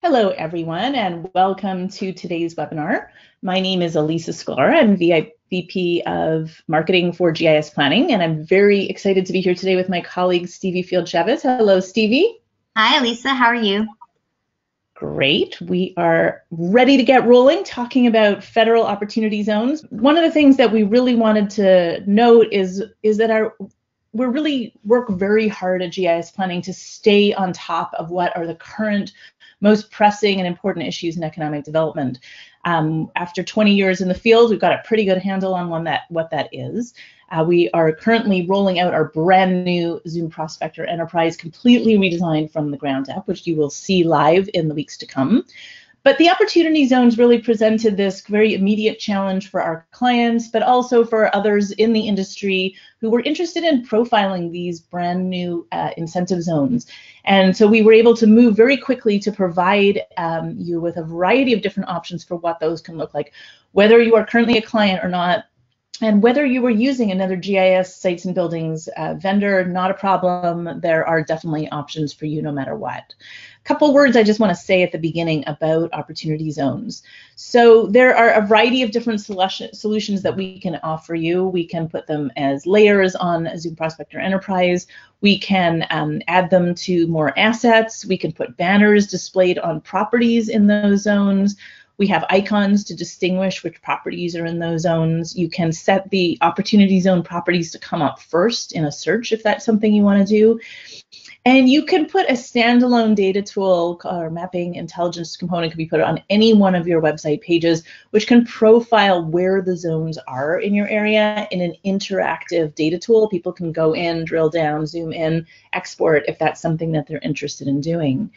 Hello, everyone, and welcome to today's webinar. My name is Elisa Sklar. I'm VP of Marketing for GIS Planning, and I'm very excited to be here today with my colleague, Stevie Field-Chavez. Hello, Stevie. Hi, Elisa. How are you? Great. We are ready to get rolling, talking about federal opportunity zones. One of the things that we really wanted to note is that we really work very hard at GIS Planning to stay on top of what are the current most pressing and important issues in economic development. After 20 years in the field, we've got a pretty good handle on what that is. We are currently rolling out our brand new Zoom Prospector Enterprise, completely redesigned from the ground up, which you will see live in the weeks to come. But the opportunity zones really presented this very immediate challenge for our clients, but also for others in the industry who were interested in profiling these brand new incentive zones. And so we were able to move very quickly to provide you with a variety of different options for what those can look like, whether you are currently a client or not. And whether you were using another GIS sites and buildings vendor, not a problem. There are definitely options for you no matter what. A couple words I just want to say at the beginning about opportunity zones. So there are a variety of different solutions that we can offer you. We can put them as layers on a Zoom Prospector Enterprise. We can add them to more assets. We can put banners displayed on properties in those zones. We have icons to distinguish which properties are in those zones. You can set the opportunity zone properties to come up first in a search if that's something you want to do. And you can put a standalone data tool or mapping intelligence component can be put on any one of your website pages, which can profile where the zones are in your area in an interactive data tool. People can go in, drill down, zoom in, export if that's something that they're interested in doing.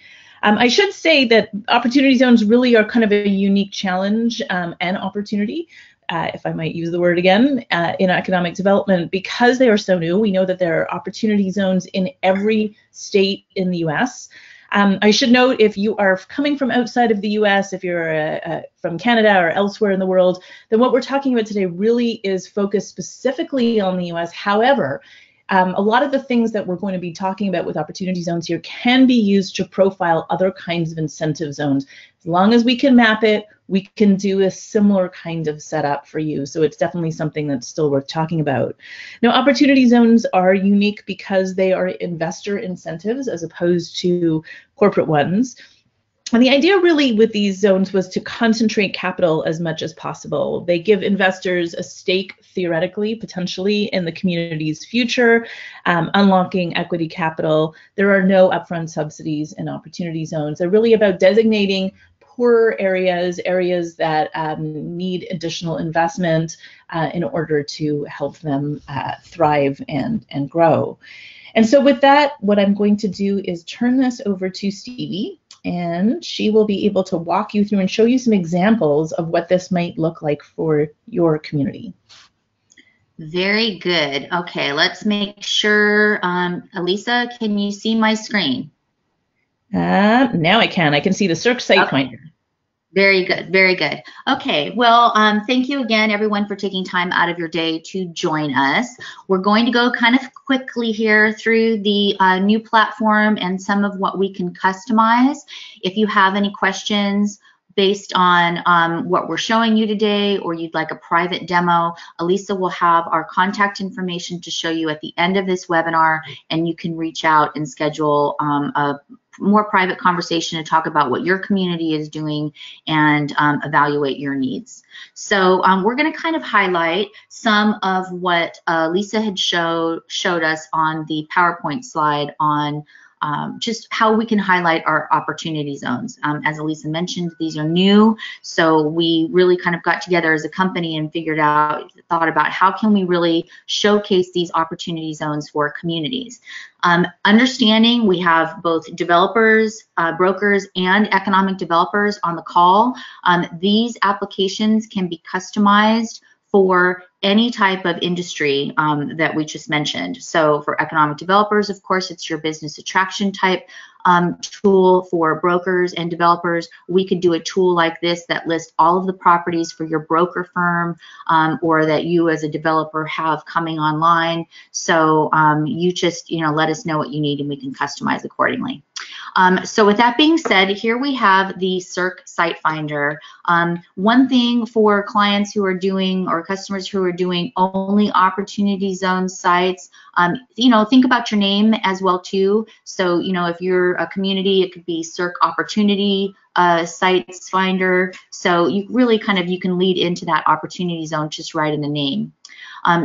I should say that opportunity zones really are kind of a unique challenge and opportunity, if I might use the word again, in economic development. Because they are so new, we know that there are opportunity zones in every state in the US. I should note, if you are coming from outside of the US, if you're from Canada or elsewhere in the world, then what we're talking about today really is focused specifically on the US. However, a lot of the things that we're going to be talking about with opportunity zones here can be used to profile other kinds of incentive zones. As long as we can map it, we can do a similar kind of setup for you. So it's definitely something that's still worth talking about. Now, opportunity zones are unique because they are investor incentives as opposed to corporate ones. And the idea really with these zones was to concentrate capital as much as possible. They give investors a stake, theoretically, potentially, in the community's future, unlocking equity capital. There are no upfront subsidies in opportunity zones. They're really about designating poorer areas that need additional investment in order to help them thrive and grow. And so with that, what I'm going to do is turn this over to Stevie, and she will be able to walk you through and show you some examples of what this might look like for your community. Very good. Okay, let's make sure. Elisa, can you see my screen? Now I can. I can see the search site pointer. Very good, very good. Okay, well, thank you again, everyone, for taking time out of your day to join us. We're going to go kind of quickly here through the new platform and some of what we can customize. If you have any questions based on what we're showing you today, or you'd like a private demo, Elisa will have our contact information to show you at the end of this webinar, and you can reach out and schedule a more private conversation to talk about what your community is doing and evaluate your needs. So we're going to kind of highlight some of what Lisa had showed us on the PowerPoint slide on just how we can highlight our opportunity zones. As Elisa mentioned, these are new, so we really kind of got together as a company and thought about how can we really showcase these opportunity zones for communities. Understanding we have both developers, brokers, and economic developers on the call. These applications can be customized for any type of industry that we just mentioned. So for economic developers, of course, it's your business attraction type tool. For brokers and developers, we could do a tool like this that lists all of the properties for your broker firm or that you as a developer have coming online. So you just let us know what you need and we can customize accordingly. So with that being said, here we have the Circ Site Finder. One thing for clients who are doing, or customers who are doing only opportunity zone sites, you know, think about your name as well too. So, you know, if you're a community, it could be Circ Opportunity Sites Finder. So you really kind of, you can lead into that opportunity zone just right in the name.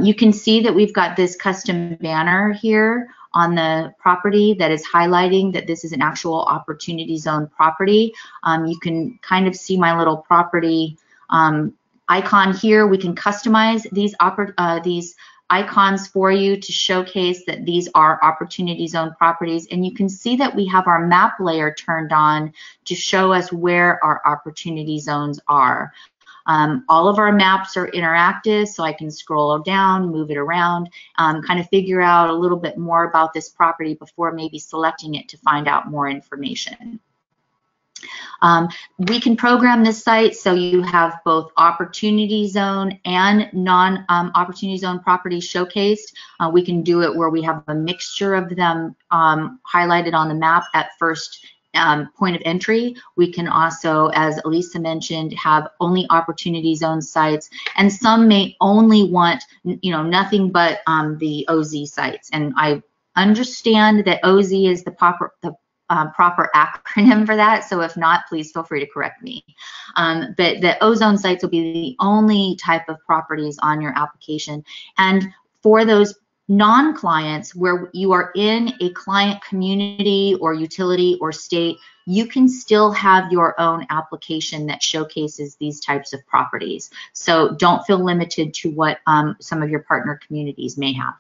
You can see that we've got this custom banner here on the property that is highlighting that this is an actual opportunity zone property. You can kind of see my little property icon here. We can customize these icons for you to showcase that these are opportunity zone properties. And you can see that we have our map layer turned on to show us where our opportunity zones are. All of our maps are interactive, so I can scroll down, move it around, kind of figure out a little bit more about this property before maybe selecting it to find out more information. We can program this site so you have both opportunity zone and non-opportunity zone properties showcased. We can do it where we have a mixture of them highlighted on the map at first point of entry. We can also, as Elisa mentioned, have only opportunity zone sites, and some may only want, you know, nothing but the OZ sites. And I understand that OZ is the proper acronym for that, so if not, please feel free to correct me. But the ozone sites will be the only type of properties on your application. And for those non-clients where you are in a client community or utility or state, you can still have your own application that showcases these types of properties. So don't feel limited to what some of your partner communities may have.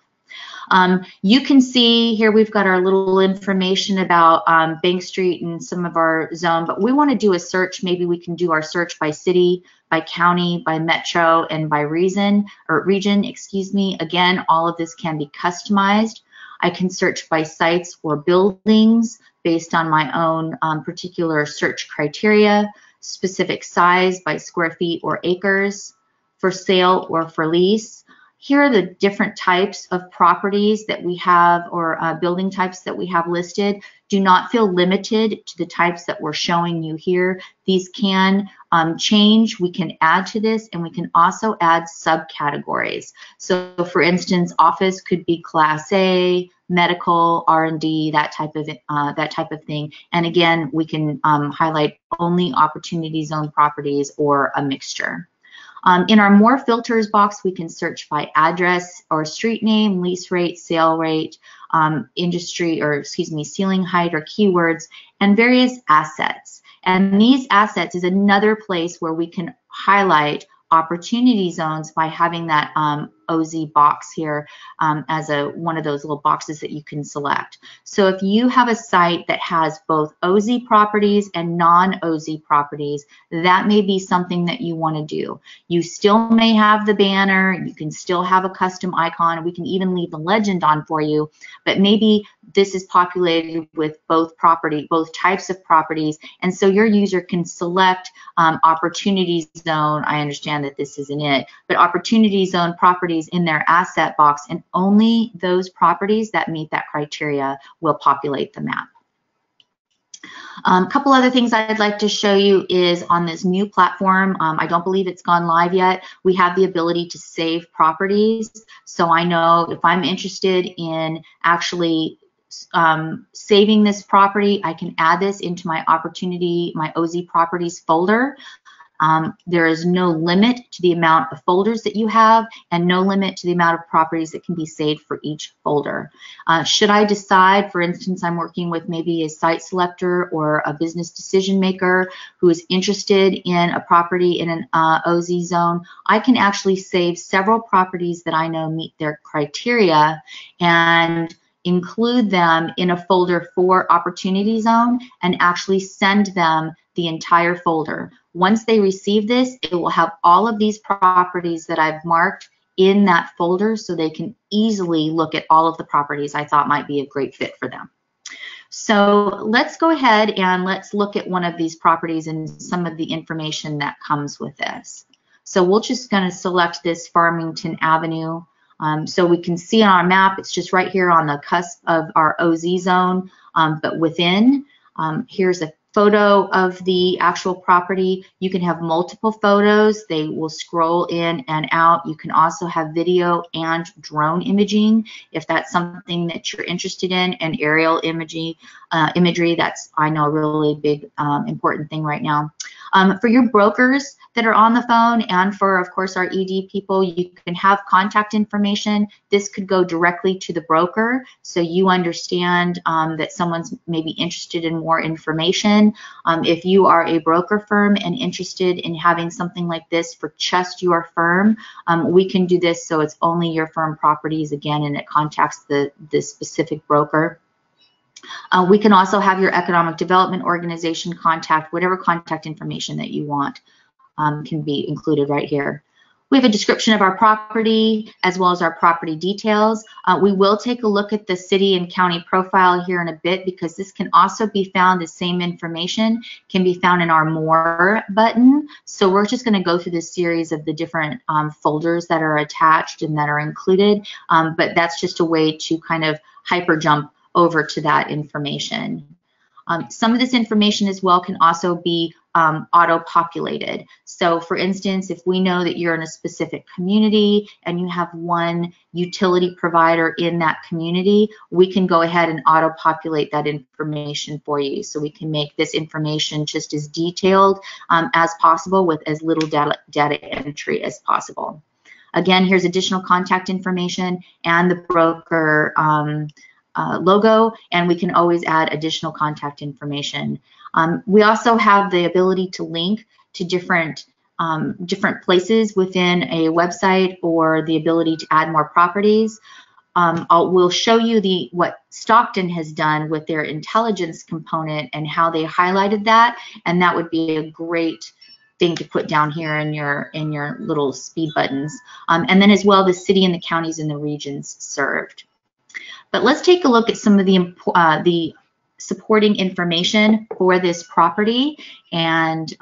You can see here we've got our little information about Bank Street and some of our zone, but we want to do a search. Maybe we can do our search by city, by county, by metro, and by region, excuse me. Again, all of this can be customized. I can search by sites or buildings based on my own particular search criteria, specific size by square feet or acres, for sale or for lease. Here are the different types of properties that we have, or building types that we have listed. Do not feel limited to the types that we're showing you here. These can change. We can add to this, and we can also add subcategories. So for instance, office could be Class A, medical, R&D, that type of thing. And again, we can highlight only opportunity zone properties or a mixture. In our more filters box, we can search by address or street name, lease rate, sale rate, industry, or excuse me, ceiling height or keywords, and various assets. And these assets is another place where we can highlight opportunity zones by having that OZ box here as one of those little boxes that you can select. So if you have a site that has both OZ properties and non-OZ properties, that may be something that you want to do. You still may have the banner, you can still have a custom icon, we can even leave the legend on for you, but maybe this is populated with both types of properties, and so your user can select opportunity zone. I understand that this isn't it, but opportunity zone properties in their asset box, and only those properties that meet that criteria will populate the map. A couple other things I'd like to show you is on this new platform. I don't believe it's gone live yet. We have the ability to save properties. So I know if I'm interested in actually saving this property, I can add this into my OZ properties folder. There is no limit to the amount of folders that you have, and no limit to the amount of properties that can be saved for each folder. Should I decide, for instance, I'm working with maybe a site selector or a business decision maker who is interested in a property in an OZ zone, I can actually save several properties that I know meet their criteria and include them in a folder for opportunity zone and actually send them the entire folder. Once they receive this, it will have all of these properties that I've marked in that folder, so they can easily look at all of the properties I thought might be a great fit for them. So let's go ahead and let's look at one of these properties and some of the information that comes with this. So we're just going to select this Farmington Avenue. So we can see on our map, it's just right here on the cusp of our OZ zone, but within. Here's a photo of the actual property. You can have multiple photos. They will scroll in and out. You can also have video and drone imaging if that's something that you're interested in, and aerial imagery. That's, I know, a really big important thing right now. For your brokers that are on the phone, and for, of course, our ED people, you can have contact information. This could go directly to the broker, so you understand that someone's maybe interested in more information. If you are a broker firm and interested in having something like this for just your firm, we can do this so it's only your firm properties again, and it contacts the specific broker. We can also have your economic development organization contact, whatever contact information that you want can be included right here. We have a description of our property as well as our property details. We will take a look at the city and county profile here in a bit, because this can also be found, the same information can be found in our More button. So we're just going to go through this series of the different folders that are attached and that are included, but that's just a way to kind of hyper jump over to that information. Some of this information as well can also be auto-populated. So for instance, if we know that you're in a specific community and you have one utility provider in that community, we can go ahead and auto-populate that information for you. So we can make this information just as detailed as possible with as little data entry as possible. Again, here's additional contact information and the broker logo, and we can always add additional contact information. We also have the ability to link to different places within a website, or the ability to add more properties. We'll show you what Stockton has done with their intelligence component and how they highlighted that, and that would be a great thing to put down here in your little speed buttons. And then as well, the city and the counties and the regions served. But let's take a look at some of the supporting information for this property, and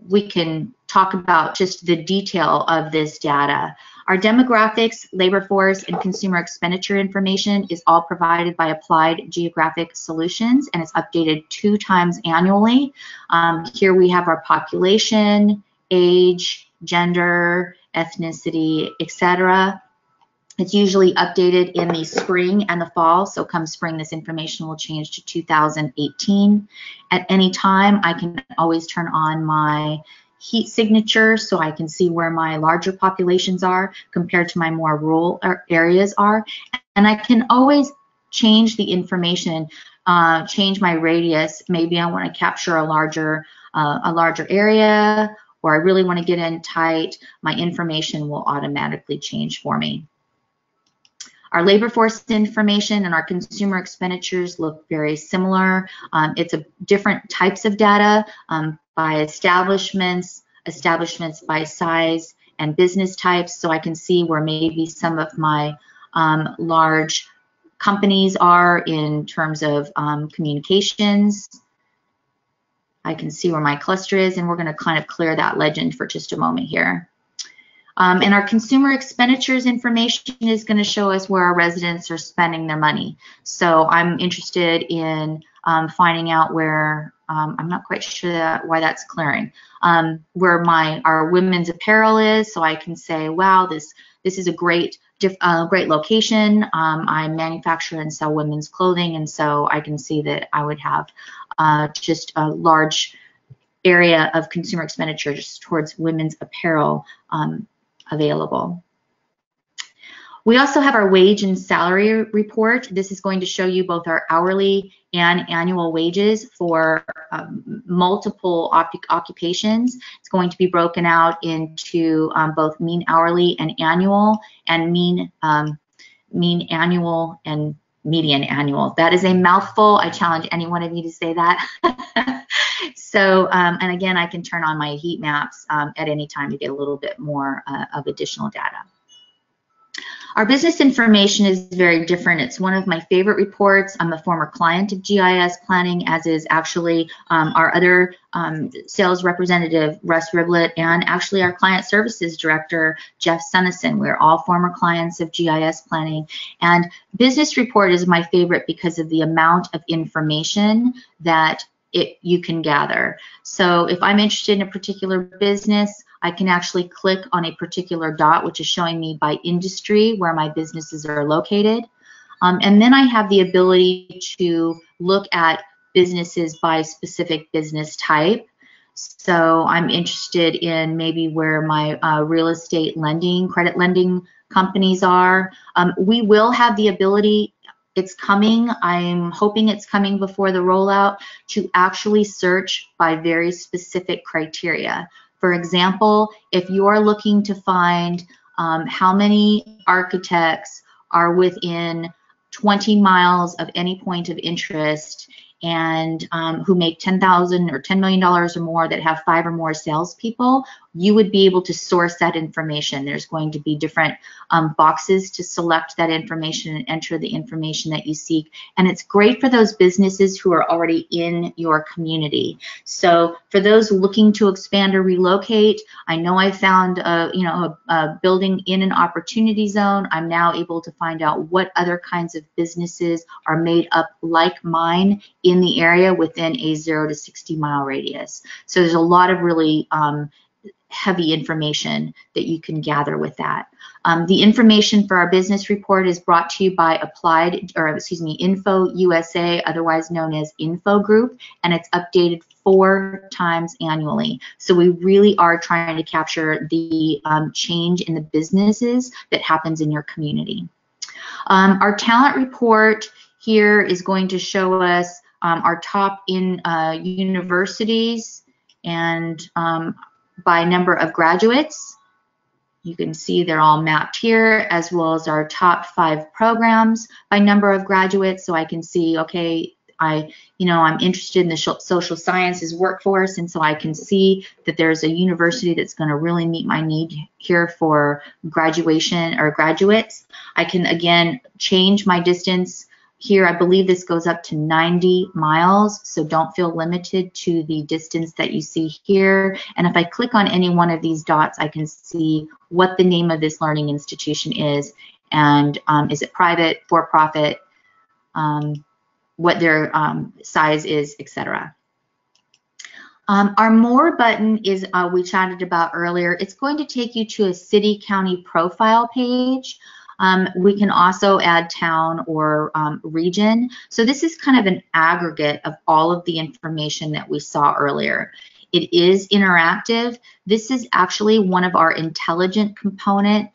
we can talk about just the detail of this data. Our demographics, labor force, and consumer expenditure information is all provided by Applied Geographic Solutions, and it's updated 2 times annually. Here we have our population, age, gender, ethnicity, etc. It's usually updated in the spring and the fall, so come spring this information will change to 2018. At any time, I can always turn on my heat signature so I can see where my larger populations are compared to my more rural areas are. And I can always change the information, change my radius. Maybe I want to capture a larger area, or I really want to get in tight. My information will automatically change for me. Our labor force information and our consumer expenditures look very similar. It's different types of data by establishments by size, and business types. So I can see where maybe some of my large companies are in terms of communications. I can see where my cluster is, and we're going to kind of clear that legend for just a moment here. And our consumer expenditures information is going to show us where our residents are spending their money. So I'm interested in finding out where, I'm not quite sure why that's clearing, where our women's apparel is. So I can say, wow, this is a great location. I manufacture and sell women's clothing, and so I can see that I would have just a large area of consumer expenditures towards women's apparel available. We also have our wage and salary report. This is going to show you both our hourly and annual wages for multiple occupations. It's going to be broken out into both mean hourly and annual, and mean annual and median annual. That is a mouthful. I challenge any one of you to say that. So, and again, I can turn on my heat maps at any time to get a little bit more of additional data. Our business information is very different. It's one of my favorite reports. I'm a former client of GIS planning, as is actually our other sales representative, Russ Riblet, and actually our client services director, Jeff Sunnison. We're all former clients of GIS planning. And business report is my favorite because of the amount of information that you can gather. So if I'm interested in a particular business, I can actually click on a particular dot, which is showing me by industry where my businesses are located. And then I have the ability to look at businesses by specific business type. So I'm interested in maybe where my real estate lending, credit lending companies are. We will have the ability, it's coming, I'm hoping it's coming before the rollout, to actually search by very specific criteria. For example, if you're looking to find how many architects are within 20 miles of any point of interest and who make $10,000 or $10 million or more, that have 5 or more salespeople, you would be able to source that information. There's going to be different boxes to select that information and enter the information that you seek. And it's great for those businesses who are already in your community. So for those looking to expand or relocate, I know I found a building in an opportunity zone. I'm now able to find out what other kinds of businesses are made up like mine in the area within a 0 to 60 mile radius. So there's a lot of really heavy information that you can gather with that. The information for our business report is brought to you by Info USA, otherwise known as Info Group, and it's updated 4 times annually. So we really are trying to capture the change in the businesses that happens in your community. Our talent report here is going to show us our top in universities and by number of graduates. You can see they're all mapped here, as well as our top 5 programs by number of graduates. So I can see, okay, I'm interested in the social sciences workforce, and so I can see that there's a university that's going to really meet my need here for graduation or graduates. I can again change my distance. Here, I believe this goes up to 90 miles, so don't feel limited to the distance that you see here. And if I click on any one of these dots, I can see what the name of this learning institution is, and is it private, for-profit, what their size is, etc. Our More button is, we chatted about earlier. It's going to take you to a city-county profile page. We can also add town or region. So this is kind of an aggregate of all of the information that we saw earlier. It is interactive. This is actually one of our intelligent component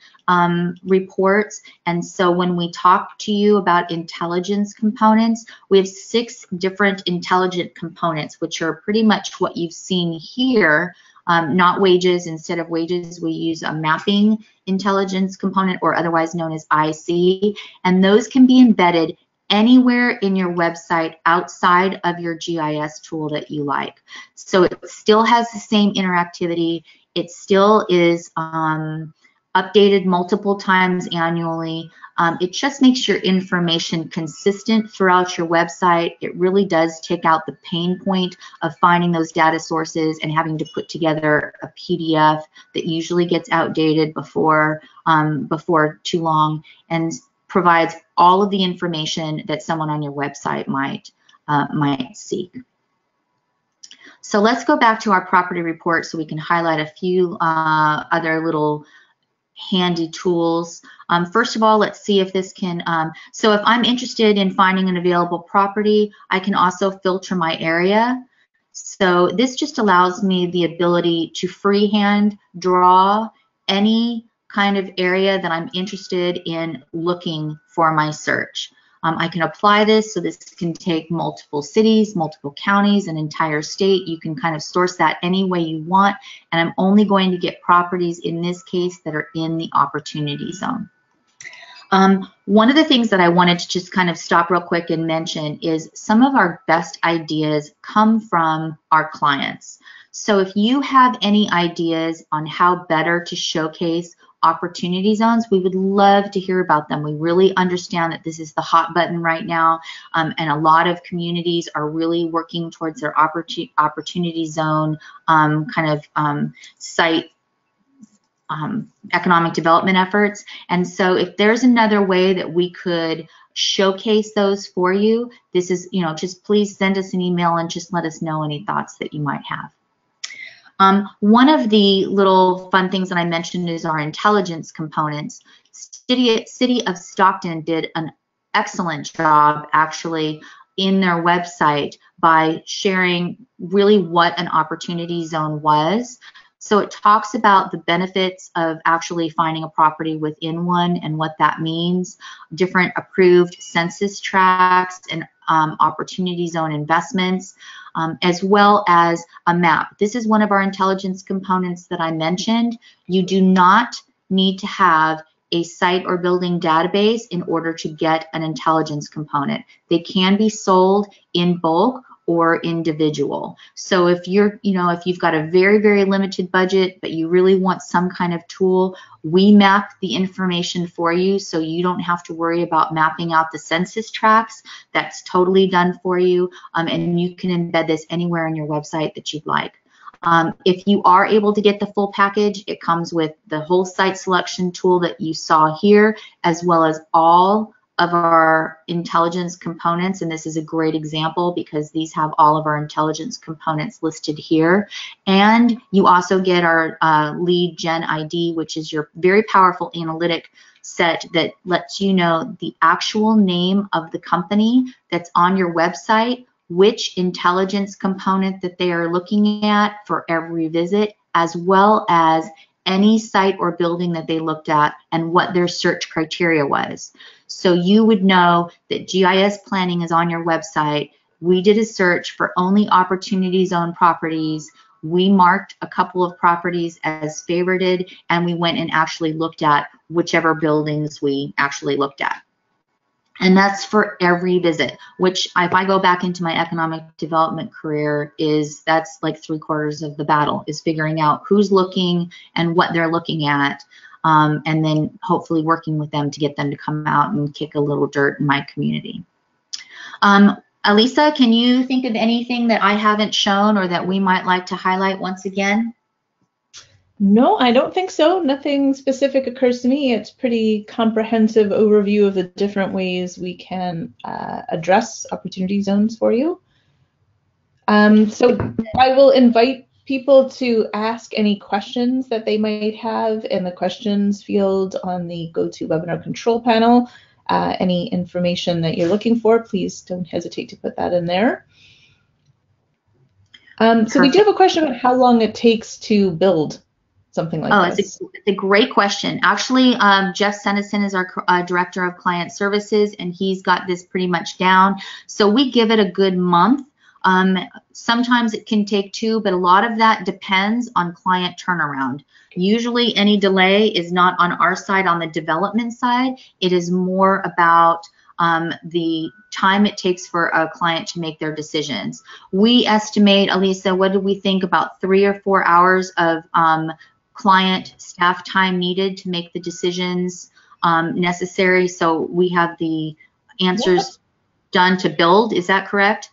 reports. And so when we talk to you about intelligence components, we have 6 different intelligent components, which are pretty much what you've seen here. Not wages. Instead of wages, we use a mapping intelligence component, or otherwise known as IC, and those can be embedded anywhere in your website outside of your GIS tool that you like. So it still has the same interactivity. It still is updated multiple times annually. It just makes your information consistent throughout your website. It really does take out the pain point of finding those data sources and having to put together a PDF that usually gets outdated before too long, and provides all of the information that someone on your website might seek. So let's go back to our property report so we can highlight a few other little handy tools. First of all, let's see if this can, so if I'm interested in finding an available property, I can also filter my area. So this just allows me the ability to freehand draw any kind of area that I'm interested in looking for my search. I can apply this, so this can take multiple cities, multiple counties, an entire state. You can kind of source that any way you want, and I'm only going to get properties in this case that are in the opportunity zone. One of the things that I wanted to just kind of stop real quick and mention is some of our best ideas come from our clients. So if you have any ideas on how better to showcase opportunity zones, we would love to hear about them. We really understand that this is the hot button right now, and a lot of communities are really working towards their opportunity zone site economic development efforts. And so if there's another way that we could showcase those for you, this is, just please send us an email and just let us know any thoughts that you might have. One of the little fun things that I mentioned is our intelligence components. City of Stockton did an excellent job actually in their website by sharing really what an opportunity zone was. So it talks about the benefits of actually finding a property within one and what that means, different approved census tracts and opportunity zone investments, as well as a map. This is one of our intelligence components that I mentioned. You do not need to have a site or building database in order to get an intelligence component. They can be sold in bulk or individual. So if you're, if you've got a very, very limited budget, but you really want some kind of tool, we map the information for you so you don't have to worry about mapping out the census tracts. That's totally done for you, and you can embed this anywhere on your website that you'd like. If you are able to get the full package, it comes with the whole site selection tool that you saw here, as well as all of our intelligence components, and this is a great example because these have all of our intelligence components listed here. And you also get our lead gen ID, which is your very powerful analytic set that lets you know the actual name of the company that's on your website, which intelligence component that they are looking at for every visit, as well as any site or building that they looked at and what their search criteria was. So you would know that GIS planning is on your website. We did a search for only opportunity zone properties. We marked a couple of properties as favorited, and we went and actually looked at whichever buildings we actually looked at. And that's for every visit, which if I go back into my economic development career, that's like 3/4 of the battle, is figuring out who's looking and what they're looking at, and then hopefully working with them to get them to come out and kick a little dirt in my community. Elisa, can you think of anything that I haven't shown or that we might like to highlight once again? No, I don't think so. Nothing specific occurs to me. It's pretty comprehensive overview of the different ways we can address opportunity zones for you. So I will invite people to ask any questions that they might have in the questions field on the GoToWebinar control panel. Any information that you're looking for, please don't hesitate to put that in there. So we do have a question about how long it takes to build something like this. It's a great question. Actually, Jeff Sennison is our Director of Client Services, and he's got this pretty much down. So we give it a good month. Sometimes it can take 2, but a lot of that depends on client turnaround. Usually any delay is not on our side, on the development side. It is more about the time it takes for a client to make their decisions. We estimate, Elisa, what do we think, about 3 or 4 hours of client staff time needed to make the decisions necessary. So we have the answers done to build. Is that correct?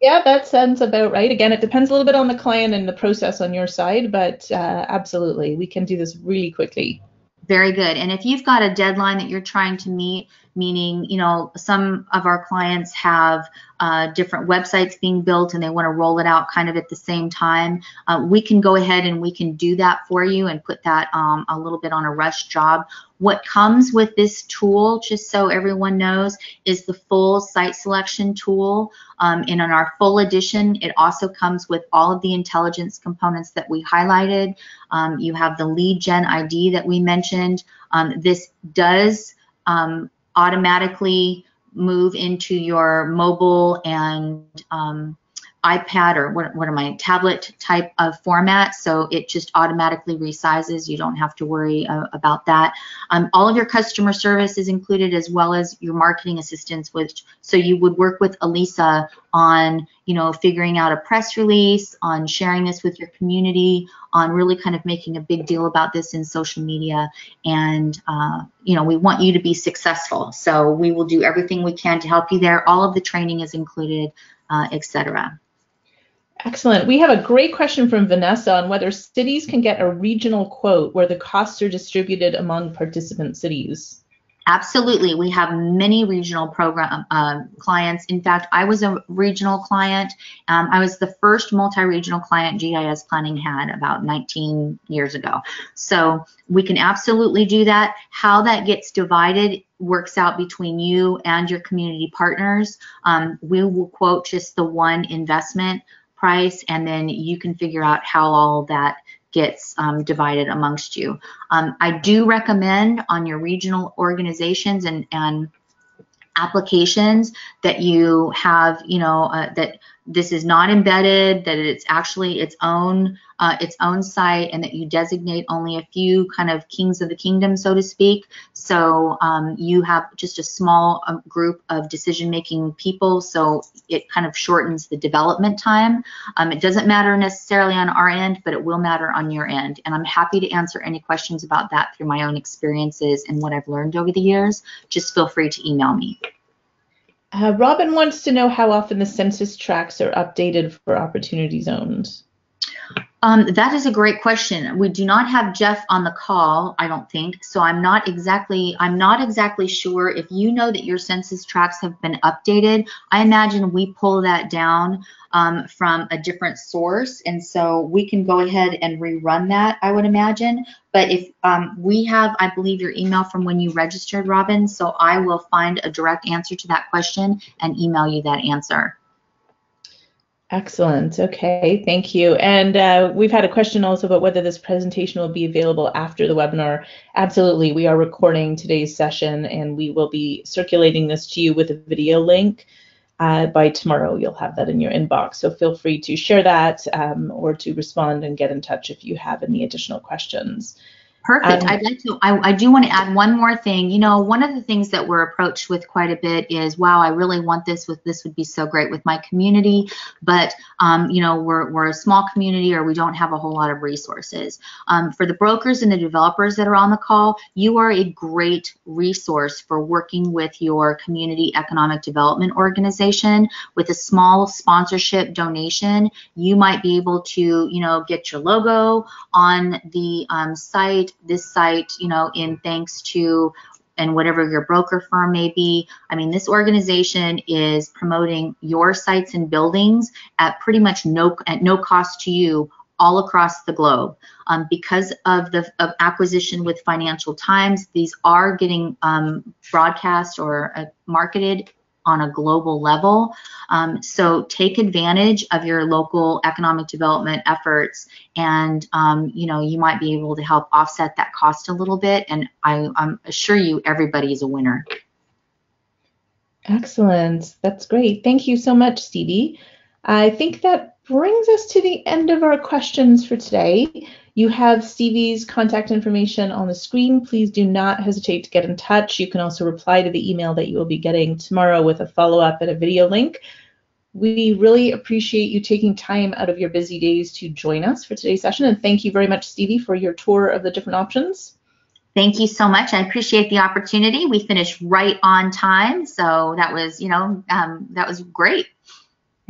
Yeah, that sounds about right. Again, it depends a little bit on the client and the process on your side, but absolutely, we can do this really quickly. Very good. And if you've got a deadline that you're trying to meet, meaning, some of our clients have different websites being built and they want to roll it out kind of at the same time, we can go ahead and we can do that for you and put that a little bit on a rush job. What comes with this tool, just so everyone knows, is the full site selection tool. And in our full edition, it also comes with all of the intelligence components that we highlighted. You have the lead gen ID that we mentioned. This does automatically move into your mobile and iPad or what am I, tablet type of format, so it just automatically resizes. You don't have to worry about that. All of your customer service is included, as well as your marketing assistance, so you would work with Elisa on, you know, figuring out a press release, on sharing this with your community, on really kind of making a big deal about this in social media. And, you know, we want you to be successful. So we will do everything we can to help you there. All of the training is included, etc. Excellent. We have a great question from Vanessa on whether cities can get a regional quote where the costs are distributed among participant cities. Absolutely. We have many regional program clients. In fact, I was a regional client. I was the first multi-regional client GIS planning had about 19 years ago. So we can absolutely do that. How that gets divided works out between you and your community partners. We will quote just the one investment price, and then you can figure out how all that gets divided amongst you. I do recommend on your regional organizations and applications that you have, you know, that this is not embedded, that it's actually its own site, and that you designate only a few kind of kings of the kingdom, so to speak. So you have just a small group of decision-making people, so it kind of shortens the development time. It doesn't matter necessarily on our end, but it will matter on your end. And I'm happy to answer any questions about that through my own experiences and what I've learned over the years. Just feel free to email me. Robin wants to know how often the census tracts are updated for opportunity zones. That is a great question. We do not have Jeff on the call, I don't think, so I'm not exactly sure. If you know that your census tracts have been updated, I imagine we pull that down from a different source, and so we can go ahead and rerun that, I would imagine. But if we have, I believe, your email from when you registered, Robin, so I will find a direct answer to that question and email you that answer. Excellent. Okay, thank you. And we've had a question also about whether this presentation will be available after the webinar. Absolutely. We are recording today's session, and we will be circulating this to you with a video link. By tomorrow, you'll have that in your inbox. So feel free to share that or to respond and get in touch if you have any additional questions. Perfect. I do want to add one more thing. You know, one of the things that we're approached with quite a bit is, wow, I really want this. This would be so great with my community, but you know, we're a small community, or we don't have a whole lot of resources. For the brokers and the developers that are on the call, you are a great resource for working with your community economic development organization. With a small sponsorship donation, you might be able to, you know, get your logo on the site. This site, you know, in thanks to, and whatever your broker firm may be. I mean, this organization is promoting your sites and buildings at pretty much no cost to you all across the globe. Because of the acquisition with Financial Times, these are getting broadcast or marketed on a global level. So take advantage of your local economic development efforts, and you know, you might be able to help offset that cost a little bit, and I assure you everybody is a winner. Excellent. That's great. Thank you so much, Stevie. I think that brings us to the end of our questions for today. You have Stevie's contact information on the screen. Please do not hesitate to get in touch. You can also reply to the email that you will be getting tomorrow with a follow-up and a video link. We really appreciate you taking time out of your busy days to join us for today's session, and thank you very much, Stevie, for your tour of the different options. Thank you so much. I appreciate the opportunity. We finished right on time, so that was, you know, that was great.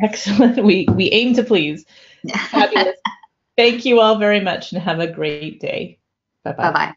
Excellent. We aim to please. Fabulous. Thank you all very much, and have a great day. Bye-bye. Bye-bye.